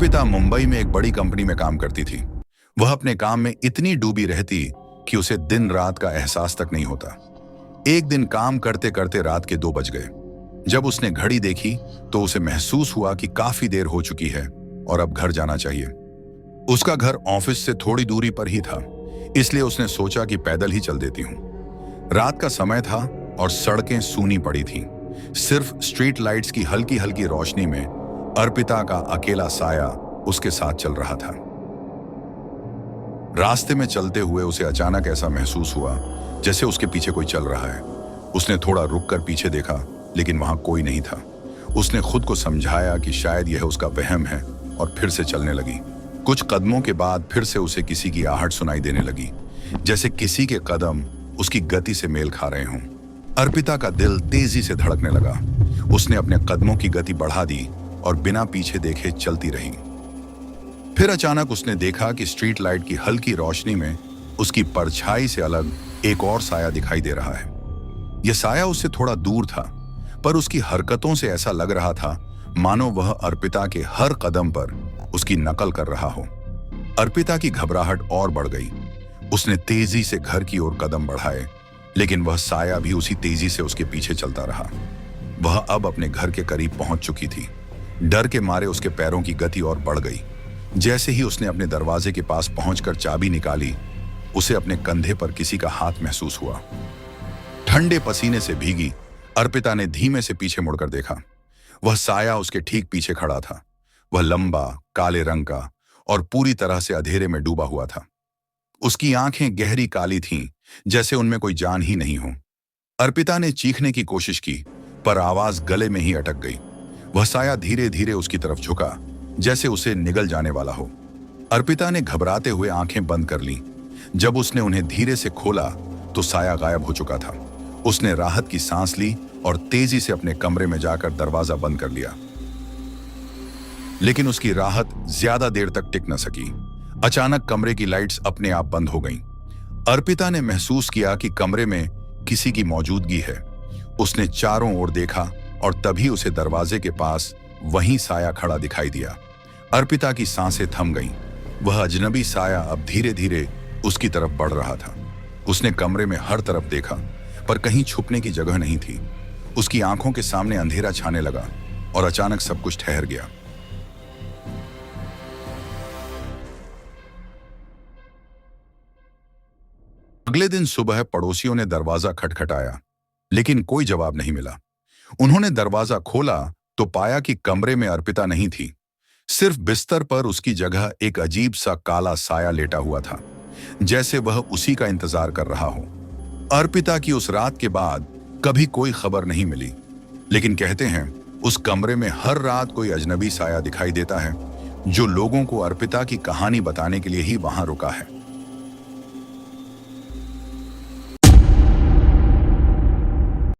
अर्पिता मुंबई में एक बड़ी कंपनी में काम करती थी। वह अपने काम में इतनी डूबी रहती कि उसे दिन रात का एहसास तक नहीं होता। एक दिन काम करते करते रात के 2 बज गए। जब उसने घड़ी देखी तो उसे महसूस हुआ कि काफी देर हो चुकी है और अब घर जाना चाहिए। उसका घर ऑफिस से थोड़ी दूरी पर ही था, इसलिए उसने सोचा कि पैदल ही चल देती हूँ। रात का समय था और सड़कें सूनी पड़ी थीं। सिर्फ स्ट्रीट लाइट्स की हल्की हल्की रोशनी में अर्पिता का अकेला साया उसके साथ चल रहा था। रास्ते में चलते हुए उसे अचानक ऐसा महसूस हुआ जैसे उसके पीछे कोई चल रहा है। उसने थोड़ा रुककर पीछे देखा, लेकिन वहां कोई नहीं था। उसने खुद को समझाया कि शायद यह उसका वहम है और फिर से चलने लगी। कुछ कदमों के बाद फिर से उसे किसी की आहट सुनाई देने लगी, जैसे किसी के कदम उसकी गति से मेल खा रहे हों। अर्पिता का दिल तेजी से धड़कने लगा। उसने अपने कदमों की गति बढ़ा दी और बिना पीछे देखे चलती रही। फिर अचानक उसने देखा कि स्ट्रीट लाइट की हल्की रोशनी में उसकी परछाई से अलग एक और साया दिखाई दे रहा है। यह साया उससे थोड़ा दूर था, पर उसकी हरकतों से ऐसा लग रहा था मानो वह अर्पिता के हर कदम पर उसकी नकल कर रहा हो। अर्पिता की घबराहट और बढ़ गई। उसने तेजी से घर की ओर कदम बढ़ाए, लेकिन वह साया भी उसी तेजी से उसके पीछे चलता रहा। वह अब अपने घर के करीब पहुंच चुकी थी। डर के मारे उसके पैरों की गति और बढ़ गई। जैसे ही उसने अपने दरवाजे के पास पहुंचकर चाबी निकाली, उसे अपने कंधे पर किसी का हाथ महसूस हुआ। ठंडे पसीने से भीगी अर्पिता ने धीमे से पीछे मुड़कर देखा। वह साया उसके ठीक पीछे खड़ा था। वह लंबा, काले रंग का और पूरी तरह से अंधेरे में डूबा हुआ था। उसकी आंखें गहरी काली थीं, जैसे उनमें कोई जान ही नहीं हो। अर्पिता ने चीखने की कोशिश की, पर आवाज गले में ही अटक गई। वह साया धीरे धीरे उसकी तरफ झुका, जैसे उसे निगल जाने वाला हो। अर्पिता ने घबराते हुए आंखें बंद कर लीं। जब उसने उन्हें धीरे से खोला तो साया गायब हो चुका था। उसने राहत की सांस ली और तेजी से अपने कमरे में जाकर दरवाजा बंद कर लिया। लेकिन उसकी राहत ज्यादा देर तक टिक न सकी। अचानक कमरे की लाइट्स अपने आप बंद हो गईं। अर्पिता ने महसूस किया कि कमरे में किसी की मौजूदगी है। उसने चारों ओर देखा और तभी उसे दरवाजे के पास वहीं साया खड़ा दिखाई दिया। अर्पिता की सांसें थम गईं। वह अजनबी साया अब धीरे धीरे उसकी तरफ बढ़ रहा था। उसने कमरे में हर तरफ देखा, पर कहीं छुपने की जगह नहीं थी। उसकी आंखों के सामने अंधेरा छाने लगा और अचानक सब कुछ ठहर गया। अगले दिन सुबह पड़ोसियों ने दरवाजा खटखटाया, लेकिन कोई जवाब नहीं मिला। उन्होंने दरवाजा खोला तो पाया कि कमरे में अर्पिता नहीं थी। सिर्फ बिस्तर पर उसकी जगह एक अजीब सा काला साया लेटा हुआ था, जैसे वह उसी का इंतजार कर रहा हो। अर्पिता की उस रात के बाद कभी कोई खबर नहीं मिली, लेकिन कहते हैं उस कमरे में हर रात कोई अजनबी साया दिखाई देता है, जो लोगों को अर्पिता की कहानी बताने के लिए ही वहां रुका है।